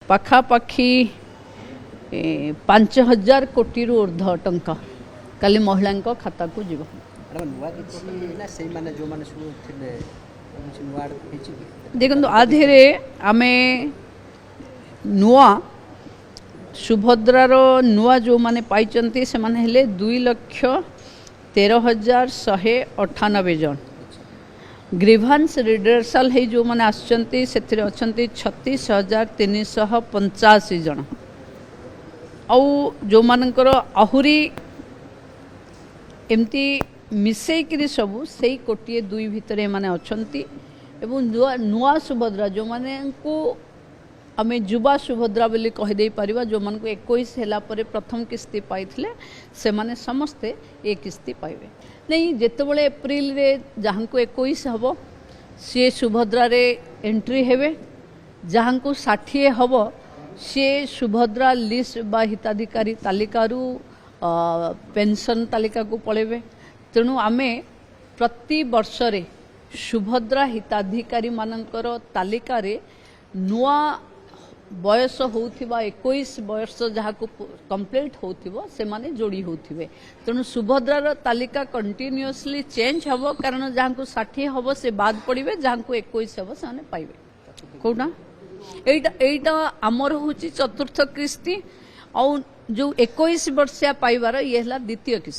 पाखापाखि 5,000 कोटी ऊर्ध टंका काली महिला खाता को जीव। देखो आधे आम नुआ सुभद्रार नुआ जो माने पाइचंती से माने हेले 2,13,198 जन ग्रीभांस रिडर्सल है जो माने आसचंती से 36,385 जन आउ जो मानकर आहुरी एमती मिसेकरी सबू से कोटिए दुई भितर माने अछंती एवं नुआ सुभद्रा जो माने को आम युवा सुभद्रा बोली कहीदे पारिबा जो मान को 21 होला परे प्रथम किस्ती पाइथिले से माने समस्ते ए किस्ती पाइबे नहीं जेतेबेले एप्रिल रे जहां को 21 हबो से सुभद्रा रे एंट्री हेबे जहां को 60 हबो से सुभद्रा लिस्ट बा हिताधिकारी तालिकारु पेंशन तालिका को पळेबे तेणु आमे प्रति वर्ष रे सुभद्रा हिताधिकारी मानकर तालिका रे नुआ बयस होउथिबा 21 बयस जहाँ को कंप्लीट होउथिबो से माने जोड़ी होउथिबे तेणु सुभद्रार तालिका कंटिन्यूअसली चेंज हबो कारण जहाँ को 60 हबो से बाद पड़िबे जहाँ को 21 हबो से माने पाइबे कोना एटा आमर होची चतुर्थ किस्ती और जो 21 वर्षिया पाइबार ये हला द्वितीय किस्ती।